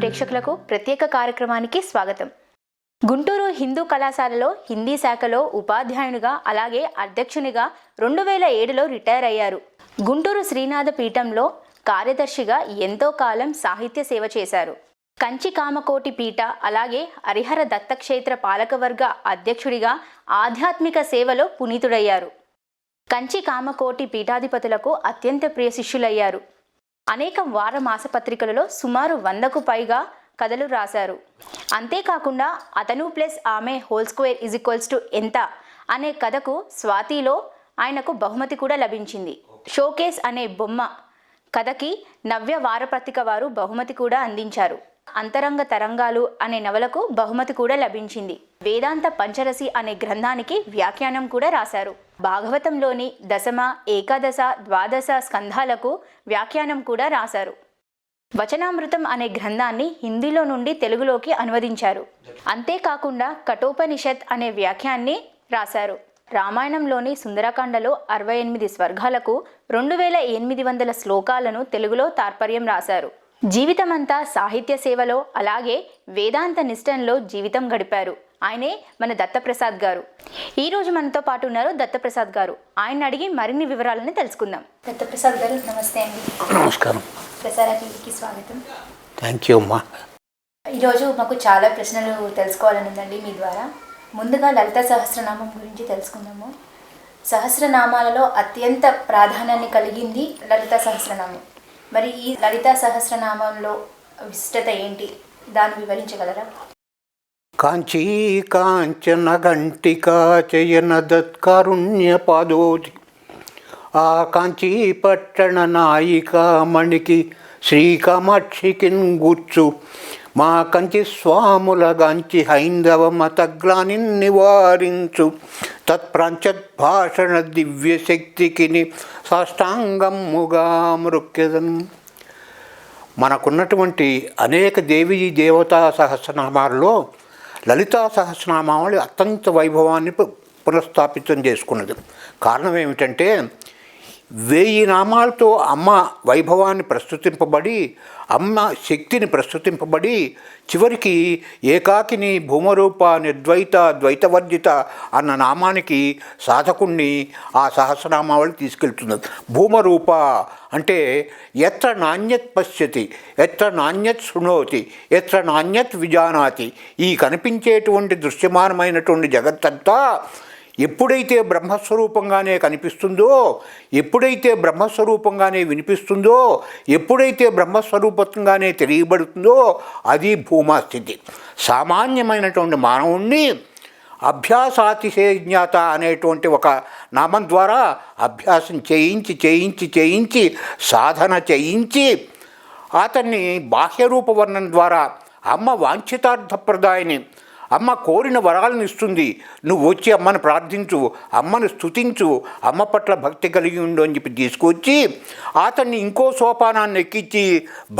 ప్రేక్షకులకు ప్రత్యేక కార్యక్రమానికి స్వాగతం. గుంటూరు హిందూ కళాశాలలో హిందీ శాఖలో ఉపాధ్యాయునిగా అలాగే అధ్యక్షునిగా 2007లో రిటైర్ అయ్యారు. గుంటూరు శ్రీనాథ పీఠంలో కార్యదర్శిగా ఎంతో కాలం సాహిత్య సేవ చేశారు. కంచి కామకోటి పీఠ అలాగే హరిహర దత్తక్షేత్ర పాలకవర్గ అధ్యక్షుడిగా ఆధ్యాత్మిక సేవలో పునీతుడయ్యారు. కంచి కామకోటి పీఠాధిపతులకు అత్యంత ప్రియ శిష్యులయ్యారు. అనేక వార మాసపత్రికలలో సుమారు 100కు పైగా కథలు రాశారు. అంతేకాకుండా అతను ప్లస్ ఆమె whole square is equals to ఎంత అనే కథకు స్వాతిలో ఆయనకు బహుమతి కూడా లభించింది. షోకేస్ అనే బొమ్మ కథకి నవ్య వారపత్రిక వారు బహుమతి కూడా అందించారు. అంతరంగ తరంగాలు అనే నవలకు బహుమతి కూడా లభించింది. వేదాంత పంచరసి అనే గ్రంథానికి వ్యాఖ్యానం కూడా రాశారు. భాగవతంలోని దశమ, ఏకాదశ, ద్వాదశ స్కంధాలకు వ్యాఖ్యానం కూడా రాశారు. వచనామృతం అనే గ్రంథాన్ని హిందీలో నుండి తెలుగులోకి అనువదించారు. అంతేకాకుండా కఠోపనిషత్ అనే వ్యాఖ్యాన్ని రాశారు. రామాయణంలోని సుందరకాండలో 68 స్వర్గాలకు 2800 శ్లోకాలను తెలుగులో తాత్పర్యం రాశారు. జీవితమంతా సాహిత్య సేవలో అలాగే వేదాంత నిష్టంలో జీవితం గడిపారు. ఆయనే మన దత్తప్రసాద్ గారు. ఈరోజు మనతో పాటు ఉన్నారు దత్తప్రసాద్ గారు. ఆయన అడిగి మరిన్ని వివరాలను తెలుసుకుందాం. దత్తప్రసాద్ గారు నమస్తే అండి. నమస్కారం. ప్రసార టీవీకి స్వాగతం. థ్యాంక్ యూ అమ్మా. ఈరోజు మాకు చాలా ప్రశ్నలు తెలుసుకోవాలని ఉందండి మీ ద్వారా. ముందుగా లలిత సహస్రనామం గురించి తెలుసుకుందాము. సహస్రనామాలలో అత్యంత ప్రాధాన్యాన్ని కలిగింది లలిత సహస్రనామం. మరి ఈ లలిత సహస్రనామంలో విశిష్టత ఏంటి, దాన్ని వివరించగలరా? కాంచీ కాంచన ఘంటికా చయన దత్కారుణ్య పాదోతి ఆ కాంచీ పట్టణ నాయికా మణికి శ్రీ కామాక్షికిన్ గూర్చు మా కంచి స్వాముల గాంచి హైందవ మతగ్లాని నివారించు తత్ప్రాంచద్భాషణ దివ్యశక్తికి సాష్టాంగముగా మృక్యదను. మనకున్నటువంటి అనేక దేవీ దేవతా సహస్రనామాల్లో లలితా సహస్రనామావళి అత్యంత వైభవాన్ని పునఃస్థాపితం చేసుకున్నది. కారణం ఏమిటంటే 1000 నామాలతో అమ్మ వైభవాన్ని ప్రస్తుతింపబడి, అమ్మ శక్తిని ప్రస్తుతింపబడి, చివరికి ఏకాకిని భూమరూప నిర్ద్వైత ద్వైతవర్జిత అన్న నామానికి సాధకుణ్ణి ఆ సహస్రనామావళి తీసుకెళ్తున్నది. భూమరూప అంటే ఎత్ర నాణ్యత్ పశ్యతి, ఎత్ర నాణ్యత్ శృణోతి, ఎత్ర నాణ్యత్ విజానాతి. ఈ కనిపించేటువంటి దృశ్యమానమైనటువంటి జగత్తంతా ఎప్పుడైతే బ్రహ్మస్వరూపంగానే కనిపిస్తుందో, ఎప్పుడైతే బ్రహ్మస్వరూపంగానే వినిపిస్తుందో, ఎప్పుడైతే బ్రహ్మస్వరూపంగానే తెలియబడుతుందో అది భూమాస్థితి. సామాన్యమైనటువంటి మానవుణ్ణి అభ్యాసాతిశయజ్ఞాత అనేటువంటి ఒక నామం ద్వారా అభ్యాసం చేయించి చేయించి చేయించి సాధన చేయించి అతన్ని బాహ్యరూప వర్ణన ద్వారా అమ్మ వాంఛితార్థప్రదాయని, అమ్మ కోరిన వరాలను ఇస్తుంది, నువ్వు వచ్చి అమ్మను ప్రార్థించు, అమ్మను స్తుతించు, అమ్మ పట్ల భక్తి కలిగి ఉండు అని చెప్పి తీసుకొచ్చి అతన్ని ఇంకో సోపానాన్ని ఎక్కించి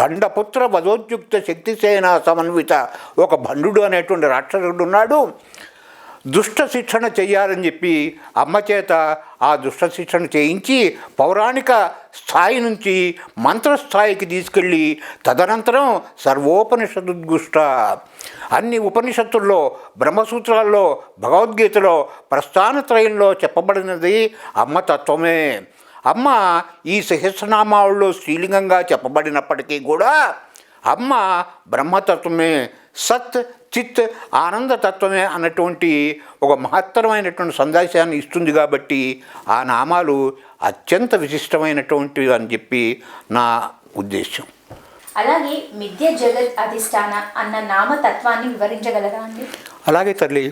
భండపుత్ర వధోద్యుక్త శక్తిసేన సమన్విత ఒక భండు అనేటువంటి రాక్షసుడు ఉన్నాడు. దుష్ట శిక్షణ చెయ్యాలని చెప్పి అమ్మ చేత ఆ దుష్ట శిక్షణ చేయించి పౌరాణిక స్థాయి నుంచి మంత్రస్థాయికి తీసుకెళ్ళి తదనంతరం సర్వోపనిషదుద్గుష్ట అన్ని ఉపనిషత్తుల్లో, బ్రహ్మసూత్రాల్లో, భగవద్గీతలో, ప్రస్థానత్రయంలో చెప్పబడినది అమ్మ తత్వమే. అమ్మ ఈ సహస్రనామాల్లో స్త్రీలింగంగా చెప్పబడినప్పటికీ కూడా అమ్మ బ్రహ్మతత్వమే, సత్ చిత్ ఆనందతత్వమే అన్నటువంటి ఒక మహత్తరమైనటువంటి సందేశాన్ని ఇస్తుంది. కాబట్టి ఆ నామాలు అత్యంత విశిష్టమైనటువంటివి అని చెప్పి నా ఉద్దేశం. అలాగే మిథ్య జగత్ అధిష్టాన అన్న నామతత్వాన్ని వివరించగలరా అండి? అలాగే తల్లి,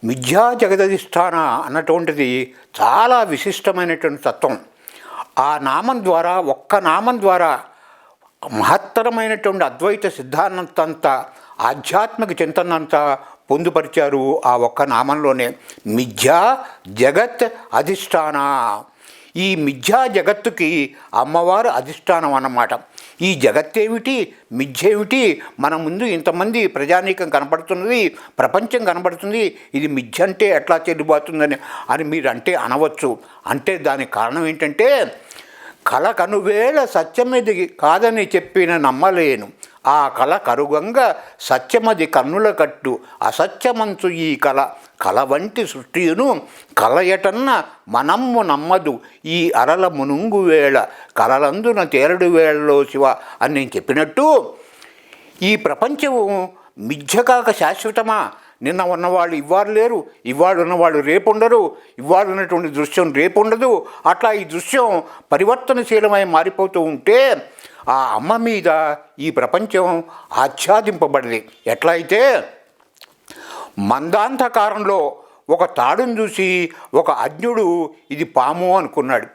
మిథ్యా జగదధిష్టాన అన్నటువంటిది చాలా విశిష్టమైనటువంటి తత్వం. ఆ నామం ద్వారా, ఒక్క నామం ద్వారా మహత్తరమైనటువంటి అద్వైత సిద్ధాంతంతా, ఆధ్యాత్మిక చింతనంతా పొందుపరిచారు ఆ ఒక్క నామంలోనే. మిథ్యా జగత్ అధిష్టాన. ఈ మిథ్యా జగత్తుకి అమ్మవారు అధిష్టానం అన్నమాట. ఈ జగత్తేమిటి, మిథ్యేమిటి, మన ముందు ఇంతమంది ప్రజానీకం కనబడుతున్నది, ప్రపంచం కనబడుతుంది, ఇది మిథ్య అంటే ఎట్లా చెల్లిపోతుందని అని మీరు అంటే అనవచ్చు. అంటే దానికి కారణం ఏంటంటే కల కనువేళ సత్యమిది కాదని చెప్పిన నమ్మలేను, ఆ కల కరుగంగా సత్యమది కన్నుల కట్టు, అసత్యమంచు ఈ కల కల వంటి సృష్టియును కలయటన్న మనమ్ము నమ్మదు, ఈ అరల మునుంగు వేళ కలలందున తేరడు వేళలో శివ అని నేను చెప్పినట్టు ఈ ప్రపంచము మిథ్యకాక శాశ్వతమా? నిన్న ఉన్నవాళ్ళు ఇవ్వారు లేరు, ఇవాళ ఉన్నవాళ్ళు రేపు ఉండరు, ఇవాళ ఉన్నటువంటి దృశ్యం రేపు ఉండదు. అట్లా ఈ దృశ్యం పరివర్తనశీలమై మారిపోతూ ఉంటే ఆ అమ్మ మీద ఈ ప్రపంచం ఆచ్ఛాదింపబడింది. ఎట్లా అయితే మందాంధకారంలో ఒక తాడును చూసి ఒక అజ్ఞుడు ఇది పాము అనుకున్నాడు.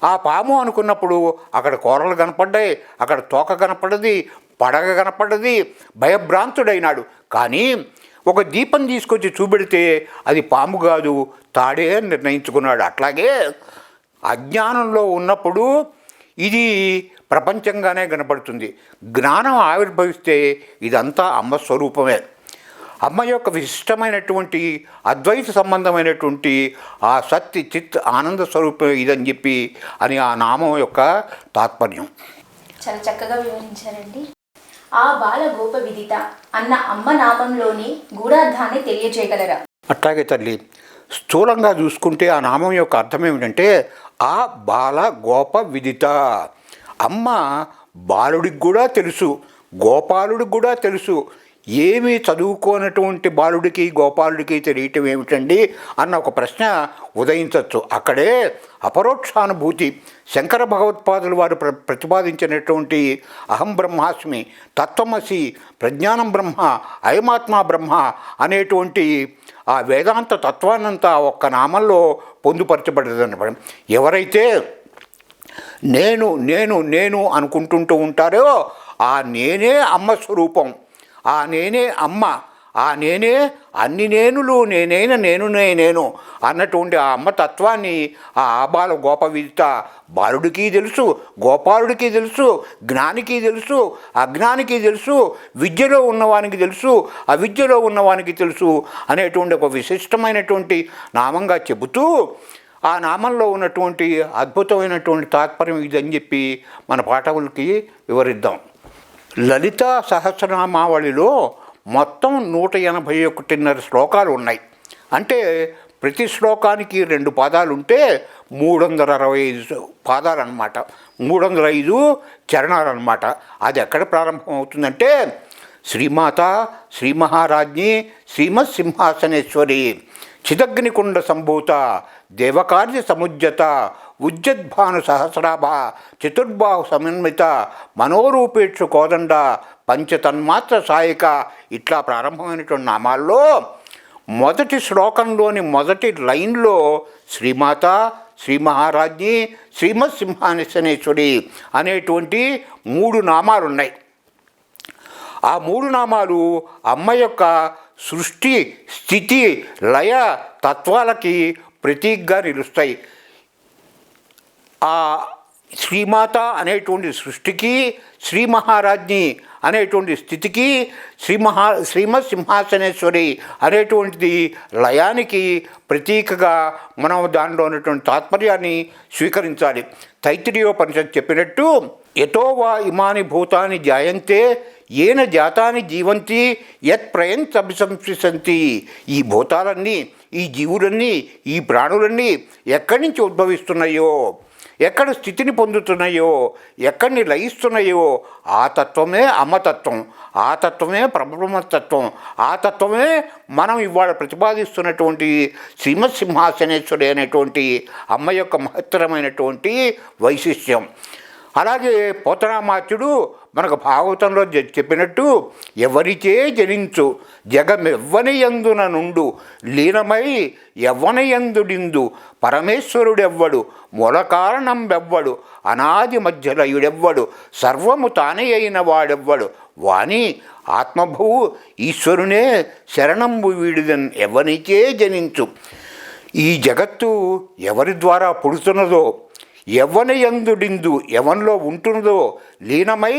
ఆ పాము అనుకున్నప్పుడు అక్కడ కూరలు కనపడ్డాయి, అక్కడ తోక కనపడ్డది, పడగ కనపడ్డది, భయభ్రాంతుడైనాడు. కానీ ఒక దీపం తీసుకొచ్చి చూపెడితే అది పాము కాదు, తాడే అని నిర్ణయించుకున్నాడు. అట్లాగే అజ్ఞానంలో ఉన్నప్పుడు ఇది ప్రపంచంగానే కనపడుతుంది. జ్ఞానం ఆవిర్భవిస్తే ఇదంతా అమ్మ స్వరూపమే. అమ్మ యొక్క విశిష్టమైనటువంటి అద్వైత సంబంధమైనటువంటి ఆ సత్య చిత్ ఆనంద స్వరూపం ఇదని చెప్పి అని ఆ నామం యొక్క తాత్పర్యం. చాలా చక్కగా వివరించారండి. ఆ బాల గోప విదిత అన్న అమ్మ నామంలోని గూఢార్థాన్ని తెలియజేయగలరా? అట్లాగే తల్లి, స్థూలంగా చూసుకుంటే ఆ నామం యొక్క అర్థం ఏమిటంటే ఆ బాల గోప విదిత. అమ్మ బాలుడికి కూడా తెలుసు, గోపాలుడికి కూడా తెలుసు. ఏమీ చదువుకోనటువంటి బాలుడికి గోపాలుడికి తెలియటం ఏమిటండి అన్న ఒక ప్రశ్న ఉదయించవచ్చు. అక్కడే అపరోక్షానుభూతి శంకర భగవత్పాదులు వారు ప్రతిపాదించినటువంటి అహం బ్రహ్మాస్మి, తత్వమసి, ప్రజ్ఞానం బ్రహ్మ, అయమాత్మా బ్రహ్మ అనేటువంటి ఆ వేదాంత తత్వాన్నంతా ఒక్క నామంలో పొందుపరచబడదన్నమాట. ఎవరైతే నేను నేను నేను అనుకుంటుంటూ ఉంటారో ఆ నేనే అమ్మ స్వరూపం, ఆ నేనే అమ్మ, ఆ నేనే అన్ని నేనులు నేనైన నేను అన్నటువంటి ఆ అమ్మ తత్వాన్ని ఆ ఆబాల గోప విదిత బాలుడికి తెలుసు, గోపాలుడికి తెలుసు, జ్ఞానికి తెలుసు, అజ్ఞానికి తెలుసు, విద్యలో ఉన్నవానికి తెలుసు, అవిద్యలో ఉన్నవానికి తెలుసు అనేటువంటి ఒక విశిష్టమైనటువంటి నామంగా చెబుతూ ఆ నామంలో ఉన్నటువంటి అద్భుతమైనటువంటి తాత్పర్యం ఇదని చెప్పి మన పాఠకులకి వివరిద్దాం. లలిత సహస్రనామావళిలో మొత్తం 181 శ్లోకాలు ఉన్నాయి. అంటే ప్రతి శ్లోకానికి 2 పాదాలు ఉంటే 365 పాదాలు అన్నమాట, 305 చరణాలు అన్నమాట. అది ఎక్కడ ప్రారంభం అవుతుందంటే శ్రీమాత శ్రీ మహారాజ్ఞి శ్రీమత్ సింహాసనేశ్వరి చిదగ్నికుండ సంభూత దేవకార్య సముజ్జత ఉజ్జద్భాను సహస్రాభ చతుర్బాహు సమన్విత మనోరూపేక్షు కోదండ పంచతన్మాత్ర సాయిక ఇట్లా ప్రారంభమైనటువంటి నామాల్లో మొదటి శ్లోకంలోని మొదటి లైన్లో శ్రీమాత శ్రీ మహారాజ్ఞి శ్రీమత్ సింహాసనేశ్వరి అనేటువంటి 3 నామాలు ఉన్నాయి. ఆ 3 నామాలు అమ్మ యొక్క సృష్టి స్థితి లయ తత్వాలకి ప్రతీకగా నిలుస్తాయి. ఆ శ్రీమాత అనేటువంటి సృష్టికి, శ్రీ మహారాజ్ఞి అనేటువంటి స్థితికి, శ్రీమత్ సింహాసనేశ్వరి అనేటువంటిది లయానికి ప్రతీకగా మనం దానిలో ఉన్నటువంటి తాత్పర్యాన్ని స్వీకరించాలి. తైత్తిరీయోపనిషత్తు చెప్పినట్టు యతో వా ఇమాని భూతాని జాయంతే ఏన జాతాని జీవంతి యత్ ప్రయంతభిసంసంతి. ఈ భూతాలన్నీ, ఈ జీవులన్నీ, ఈ ప్రాణులన్నీ ఎక్కడి నుంచి ఉద్భవిస్తున్నాయో, ఎక్కడ స్థితిని పొందుతున్నాయో, ఎక్కడిని లయిస్తున్నాయో ఆ తత్వమే అమ్మతత్వం, ఆ తత్వమే పరబ్రహ్మతత్వం, ఆ తత్వమే మనం ఇవాళ ప్రతిపాదిస్తున్నటువంటి శ్రీమత్ సింహాసనేశ్వరి అనేటువంటి అమ్మ యొక్క మహత్తరమైనటువంటి వైశిష్ట్యం. అలాగే పోతనామాత్యుడు మనకు భాగవతంలో చెప్పినట్టు ఎవరిచే జనించు జగమెవ్వనియందున నుండు లీనమై ఎవ్వనయందుడిందు పరమేశ్వరుడెవ్వడు మూల కారణం వెవ్వడు అనాది మధ్యలయుడెవ్వడు సర్వము తానే అయిన వాడెవ్వడు వాని ఆత్మభువు ఈశ్వరునే శరణంబు వీడిదన్ ఎవనిచే జనించు. ఈ జగత్తు ఎవరి ద్వారా పుడుతున్నదో, ఎవ్వనియందుడిందు ఎవనిలో ఉంటుందో లీనమై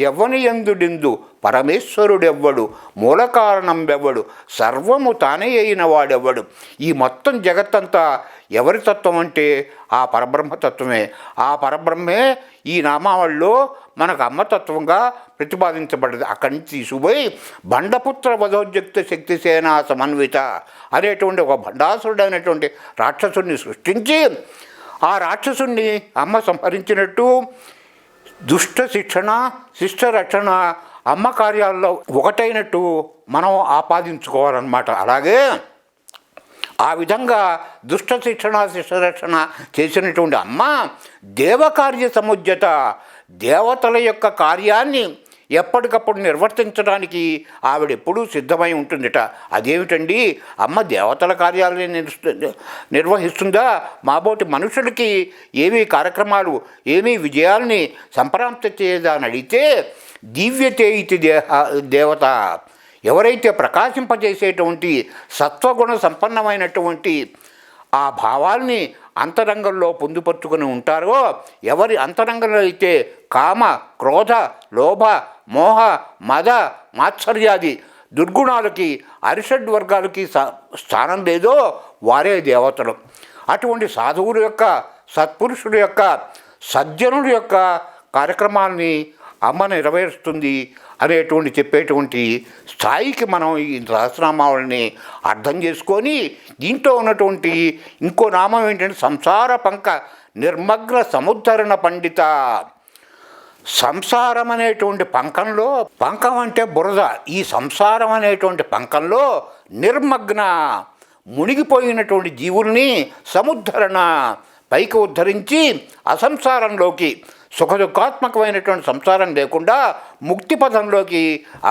ఎవ్వనియందుడిందు పరమేశ్వరుడెవ్వడు మూల కారణం ఎవ్వడు సర్వము తానే అయిన వాడెవ్వడు. ఈ మొత్తం జగత్తంతా ఎవరి తత్వం అంటే ఆ పరబ్రహ్మతత్వమే. ఆ పరబ్రహ్మే ఈ నామావళిలో మనకు అమ్మతత్వంగా ప్రతిపాదించబడ్డది. అక్కడి నుంచి తీసుకుపోయి బండపుత్ర వధోద్యుక్త శక్తిసేనా సమన్విత అనేటువంటి ఒక భండాసురుడు అనేటువంటి రాక్షసుడిని సృష్టించి ఆ రాక్షసుణ్ణి అమ్మ సంహరించినట్టు దుష్ట శిక్షణ శిష్ట రక్షణ అమ్మ కార్యాల్లో ఒకటైనట్టు మనం ఆపాదించుకోవాలన్నమాట. అలాగే ఆ విధంగా దుష్ట శిక్షణ శిష్టరక్షణ చేసినటువంటి అమ్మ దేవకార్య సముజ్జత దేవతల యొక్క కార్యాన్ని ఎప్పటికప్పుడు నిర్వర్తించడానికి ఆవిడెప్పుడూ సిద్ధమై ఉంటుందట. అదేమిటండి, అమ్మ దేవతల కార్యాలని నిర్వహిస్తుందా? మాబోటి మనుషులకి ఏమీ కార్యక్రమాలు ఏమీ విజయాల్ని సంప్రాప్తి చేయదా అని అడిగితే దివ్యతే ఇది దేవత, ఎవరైతే ప్రకాశింపజేసేటువంటి సత్వగుణ సంపన్నమైనటువంటి ఆ భావాల్ని అంతరంగంలో పొందుపరుచుకొని ఉంటారో, ఎవరి అంతరంగంలో అయితే కామ క్రోధ లోభ మోహ మద మాత్సర్యాది దుర్గుణాలకి అరిషడ్ వర్గాలకి స్థానం లేదో వారే దేవతలు. అటువంటి సాధువుల యొక్క సత్పురుషుల యొక్క సజ్జనుల యొక్క కార్యక్రమాల్ని అమ్మ నెరవేరుస్తుంది అనేటువంటి చెప్పేటువంటి స్థాయికి మనం ఈ సహస్రనామావళిని అర్థం చేసుకొని దీంట్లో ఉన్నటువంటి ఇంకో నామం ఏంటంటే సంసార పంక నిర్మగ్న సముద్ధరణ పండిత. సంసారం అనేటువంటి పంకంలో, పంకం అంటే బురద, ఈ సంసారం అనేటువంటి పంకంలో నిర్మగ్న మునిగిపోయినటువంటి జీవుల్ని సముద్ధరణ పైకి ఉద్ధరించి అసంసారంలోకి సుఖదుఖాత్మకమైనటువంటి సంసారం లేకుండా ముక్తి పదంలోకి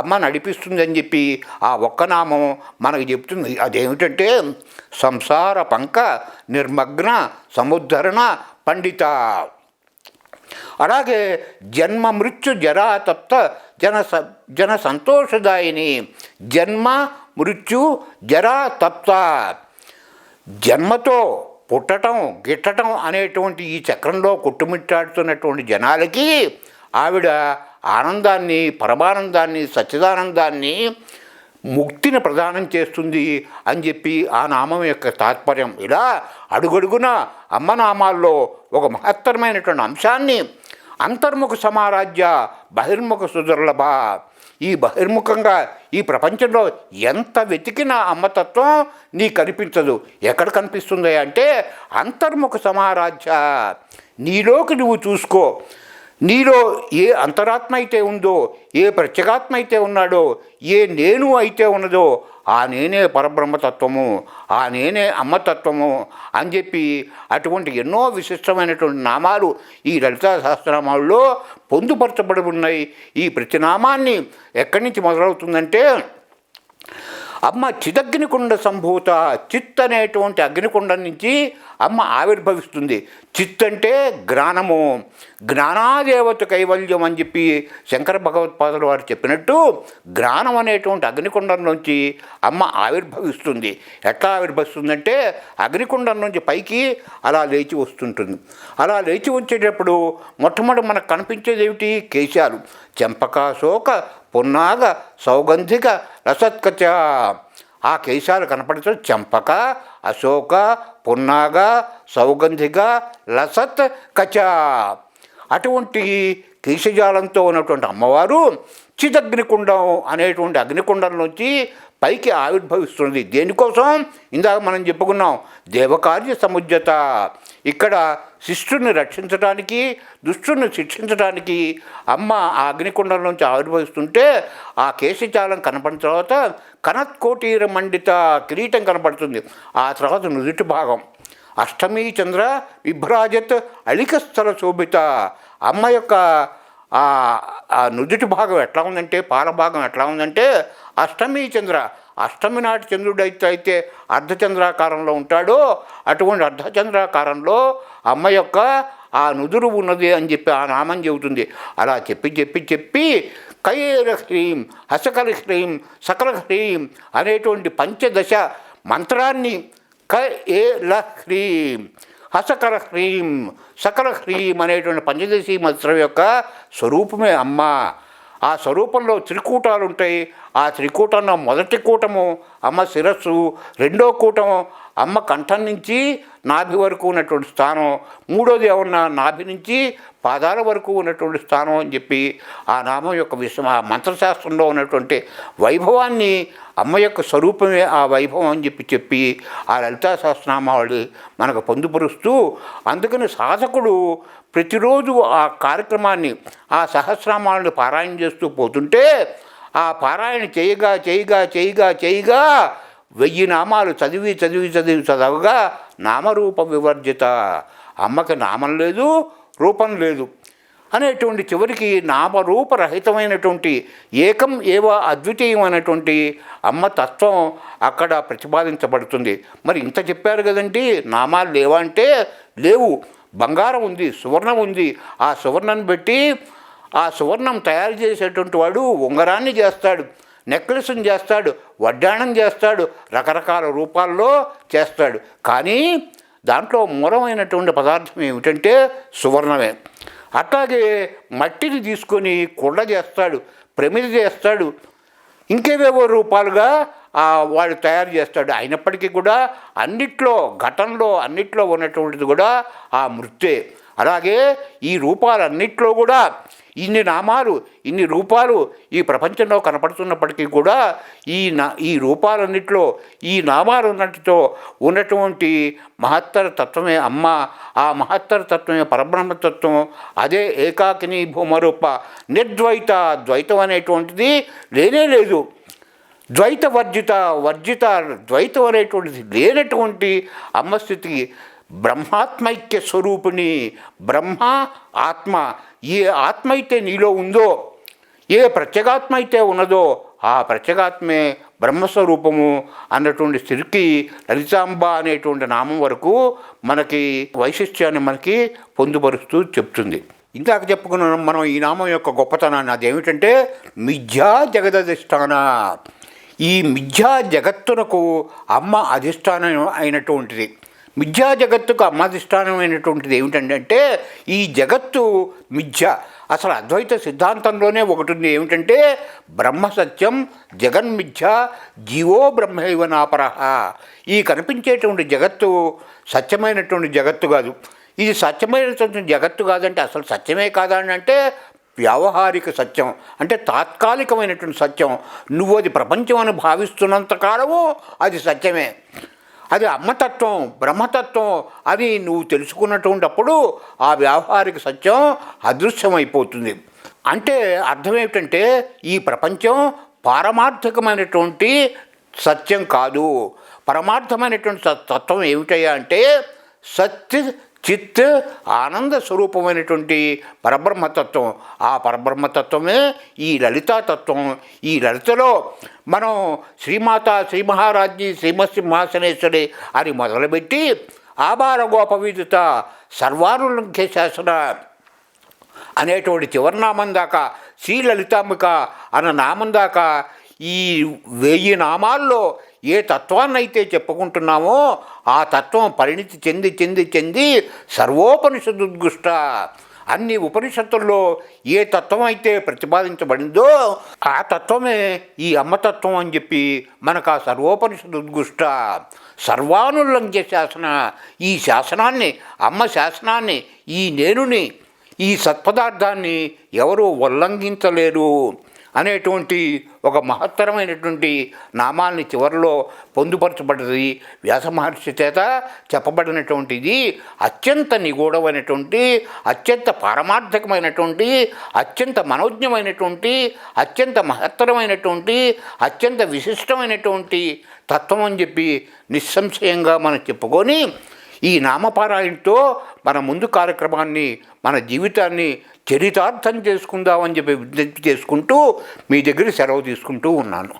అమ్మ నడిపిస్తుందని చెప్పి ఆ ఒక్క నామం మనకు చెప్తుంది. అదేమిటంటే సంసార పంక నిర్మగ్న సముద్ధరణ పండిత. అలాగే జన్మ మృత్యు జరా తప్త జన సంతోషదాయిని. జన్మ మృత్యు జరా తప్త, జన్మతో పుట్టటం గిట్టటం అనేటువంటి ఈ చక్రంలో కొట్టుమిట్టాడుతున్నటువంటి జనాలకి ఆవిడ ఆనందాన్ని, పరమానందాన్ని, సచ్చిదానందాన్ని, ముక్తిని ప్రదానం చేస్తుంది అని చెప్పి ఆ నామం యొక్క తాత్పర్యం. ఇలా అడుగడుగున అమ్మనామాల్లో ఒక మహత్తరమైనటువంటి అంశాన్ని అంతర్ముఖ సమారాజ్య బహిర్ముఖ సుదుర్లభ. ఈ బహిర్ముఖంగా ఈ ప్రపంచంలో ఎంత వెతికినా అమ్మతత్వం నీకు కనిపించదు. ఎక్కడ కనిపిస్తుంది అంటే అంతర్ముఖ సమారాధ్య, నీలోకి నువ్వు చూసుకో. నీలో ఏ అంతరాత్మ అయితే ఉందో, ఏ ప్రత్యేగాత్మ అయితే ఉన్నాడో, ఏ నేను అయితే ఉన్నదో ఆ నేనే పరబ్రహ్మతత్వము, ఆ నేనే అమ్మతత్వము అని చెప్పి అటువంటి ఎన్నో విశిష్టమైనటువంటి నామాలు ఈ లలితా సహస్రనామాల్లో పొందుపరచబడి ఉన్నాయి. ఈ ప్రతి నామాన్ని ఎక్కడి నుంచి మొదలవుతుందంటే అమ్మ చిదగ్నికుండ సంభూత. చిత్ అనేటువంటి అగ్నికుండం నుంచి అమ్మ ఆవిర్భవిస్తుంది. చిత్ అంటే జ్ఞానము, జ్ఞానాదేవత కైవల్యం అని చెప్పి శంకర భగవత్పాదులు వారు చెప్పినట్టు జ్ఞానం అనేటువంటి అగ్నికుండం నుంచి అమ్మ ఆవిర్భవిస్తుంది. ఎట్లా ఆవిర్భవిస్తుందంటే అగ్నికుండం నుంచి పైకి అలా లేచి వస్తుంటుంది. అలా లేచి వచ్చేటప్పుడు మొట్టమొదటి మనకు కనిపించేది ఏమిటి? కేశాలు. చెంపక శోక పున్నాగ సౌగంధిక రసత్కచ. ఆ కేశాలు కనపడుతూ చెంపక అశోక పున్నాగ సౌగంధిక లసత్ కచ. అటువంటి కేశజాలంతో ఉన్నటువంటి అమ్మవారు చిదగ్నికుండం అనేటువంటి అగ్నికుండం నుంచి పైకి ఆవిర్భవిస్తుంది. దేనికోసం? ఇందాక మనం చెప్పుకున్నాం, దేవకార్య సముజ్జత. ఇక్కడ శిష్టుని రక్షించడానికి, దుష్టుని శిక్షించడానికి అమ్మ ఆ అగ్నికుండం నుంచి ఆవిర్భవిస్తుంటే ఆ కేశజాలం కనపడిన తర్వాత కనత్కోటీర మండిత కిరీటం కనపడుతుంది. ఆ తర్వాత నుదుటి భాగం అష్టమీ చంద్ర విభ్రాజత్ అళికస్థల శోభిత. అమ్మ యొక్క ఆ నుదుటి భాగం ఎట్లా ఉందంటే, పాల భాగం ఎట్లా ఉందంటే అష్టమీ చంద్ర, అష్టమి నాటి చంద్రుడు అయితే అర్ధచంద్రాకారంలో ఉంటాడో అటువంటి అర్ధచంద్రాకారంలో అమ్మ యొక్క ఆ నుదురు ఉన్నది అని చెప్పి ఆ నామం చెబుతుంది. అలా చెప్పి చెప్పి చెప్పి కైర హ్రీం హసకల హ్రీం సకల హ్రీం అనేటువంటి పంచదశ మంత్రాన్ని క ఏ ల హ్రీం హసకర హ్రీం సకల హ్రీం అనేటువంటి పంచదశి మంత్రం యొక్క స్వరూపమే అమ్మ. ఆ స్వరూపంలో త్రికూటాలు ఉంటాయి. ఆ త్రికూటంలో మొదటి కూటము అమ్మ శిరస్సు, రెండో కూటము అమ్మ కంఠం నుంచి నాభి వరకు ఉన్నటువంటి స్థానం, మూడోది ఏమన్నా నాభి నుంచి పాదాల వరకు ఉన్నటువంటి స్థానం అని చెప్పి ఆ నామం యొక్క ఆ మంత్రశాస్త్రంలో ఉన్నటువంటి వైభవాన్ని, అమ్మ యొక్క స్వరూపమే ఆ వైభవం అని చెప్పి ఆ లలితా సహస్రనామావళి మనకు పొందుపరుస్తూ, అందుకని సాధకుడు ప్రతిరోజు ఆ కార్యక్రమాన్ని, ఆ సహస్రనామాలను పారాయణ చేస్తూ పోతుంటే, ఆ పారాయణ చేయగా 1000 నామాలు చదవగా నామరూప వివర్జిత, అమ్మకి నామం లేదు, రూపం లేదు అనేటువంటి చివరికి నామరూపరహితమైనటువంటి ఏకం ఏవ అద్వితీయం అనేటువంటి అమ్మ తత్వం అక్కడ ప్రతిపాదించబడుతుంది. మరి ఇంత చెప్పారు కదండి, నామాలు లేవా అంటే లేవు. బంగారం ఉంది, సువర్ణం ఉంది. ఆ సువర్ణాన్ని బట్టి ఆ సువర్ణం తయారు చేసేటువంటి వాడు ఉంగరాన్ని చేస్తాడు, నెక్లెస్ని చేస్తాడు, వడ్డాణం చేస్తాడు, రకరకాల రూపాల్లో చేస్తాడు. కానీ దాంట్లో మూలమైనటువంటి పదార్థం ఏమిటంటే సువర్ణమే. అట్లాగే మట్టిని తీసుకొని కుండ చేస్తాడు, ప్రమిద చేస్తాడు, ఇంకేవేవో రూపాలుగా వాడు తయారు చేస్తాడు. అయినప్పటికీ కూడా అన్నిట్లో ఉన్నటువంటిది కూడా ఆ మృత్తే. అలాగే ఈ రూపాలన్నిట్లో కూడా ఇన్ని నామాలు, ఇన్ని రూపాలు ఈ ప్రపంచంలో కనపడుతున్నప్పటికీ కూడా ఈ రూపాలన్నిట్లో, ఈ నామాలన్నిటితో ఉన్నటువంటి మహత్తర తత్వమే అమ్మ. ఆ మహత్తర తత్వమే పరబ్రహ్మతత్వం. అదే ఏకాకిని భూమరూప నిర్ద్వైత. ద్వైతం అనేటువంటిది లేనే లేదు. వర్జిత ద్వైతం అనేటువంటిది లేనటువంటి అమ్మస్థితికి బ్రహ్మాత్మైక్య స్వరూపిణి. బ్రహ్మ ఆత్మ, ఏ ఆత్మ అయితే నీలో ఉందో, ఏ ప్రత్యేగాత్మ అయితే ఉన్నదో ఆ ప్రత్యేగాత్మే బ్రహ్మస్వరూపము అన్నటువంటి స్థితికి లలితాంబ అనేటువంటి నామం వరకు మనకి వైశిష్ట్యాన్ని మనకి పొందుపరుస్తూ చెప్తుంది. ఇందాక చెప్పుకున్నాం మనం ఈ నామం యొక్క గొప్పతనాన్ని. అదేమిటంటే మిథ్యా జగదధిష్టాన. ఈ మిథ్యా జగత్తునకు అమ్మ అధిష్టానం అయినటువంటిది. మిథ్యా జగత్తుకు అమ్మ అధిష్టానం అయినటువంటిది ఏమిటంటే ఈ జగత్తు మిథ్య. అసలు అద్వైత సిద్ధాంతంలోనే ఒకటి ఉంది, ఏమిటంటే బ్రహ్మ సత్యం జగన్మిథ్య జీవో బ్రహ్మైవ నాపరః. ఈ కనిపించేటువంటి జగత్తు సత్యమైనటువంటి జగత్తు కాదు. ఇది సత్యమైనటువంటి జగత్తు కాదంటే అసలు సత్యమే కాదని అంటే వ్యావహారిక సత్యం, అంటే తాత్కాలికమైనటువంటి సత్యం. నువ్వు అది ప్రపంచం అని భావిస్తున్నంత కాలము అది సత్యమే. అది అమ్మతత్వం, బ్రహ్మతత్వం అని నువ్వు తెలుసుకున్నటువంటిప్పుడు ఆ వ్యావహారిక సత్యం అదృశ్యమైపోతుంది. అంటే అర్థం ఏమిటంటే ఈ ప్రపంచం పారమార్థికమైనటువంటి సత్యం కాదు. పరమార్థమైనటువంటి తత్వం ఏమిటయ్యా అంటే సత్ చిత్ ఆనంద స్వరూపమైనటువంటి పరబ్రహ్మతత్వం. ఆ పరబ్రహ్మతత్వమే ఈ లలితాతత్వం. ఈ లలితలో మనం శ్రీమాత, శ్రీ మహారాజ్ఞి, శ్రీమత్సింహాసనేశ్వరి అని మొదలుపెట్టి ఆబార గోపవిదిత సర్వానులంఘ్య శాసన అనేటువంటి చివరి నామం దాకా, శ్రీ లలితాంబిక అన్న నామం దాకా ఈ 1000 నామాల్లో ఏ తత్వాన్నైతే చెప్పుకుంటున్నామో ఆ తత్వం పరిణితి చెంది సర్వోపనిషదుద్గుష్ట. అన్ని ఉపనిషత్తుల్లో ఏ తత్వం అయితే ప్రతిపాదించబడిందో ఆ తత్వమే ఈ అమ్మతత్వం అని చెప్పి మనకు ఆ సర్వోపనిషదుద్గుష్ట సర్వానుల్లంఘ్య శాసన. ఈ శాసనాన్ని, అమ్మ శాసనాన్ని, ఈ నేనుని, ఈ సత్పదార్థాన్ని ఎవరూ ఉల్లంఘించలేరు అనేటువంటి ఒక మహత్తరమైనటువంటి నామాల్ని చివరిలో పొందుపరచబడ్డది వ్యాస మహర్షి చేత చెప్పబడినటువంటిది. అత్యంత నిగూఢమైనటువంటి, అత్యంత పారమార్థకమైనటువంటి, అత్యంత మనోజ్ఞమైనటువంటి, అత్యంత మహత్తరమైనటువంటి, అత్యంత విశిష్టమైనటువంటి తత్వం అని చెప్పి నిస్సంశయంగా మనం చెప్పుకొని ఈ నామపారాయణతో మన ముందు కార్యక్రమాన్ని, మన జీవితాన్ని చరితార్థం చేసుకుందామని చెప్పి విజ్ఞప్తి చేసుకుంటూ మీ దగ్గర సెలవు తీసుకుంటూ ఉన్నాను.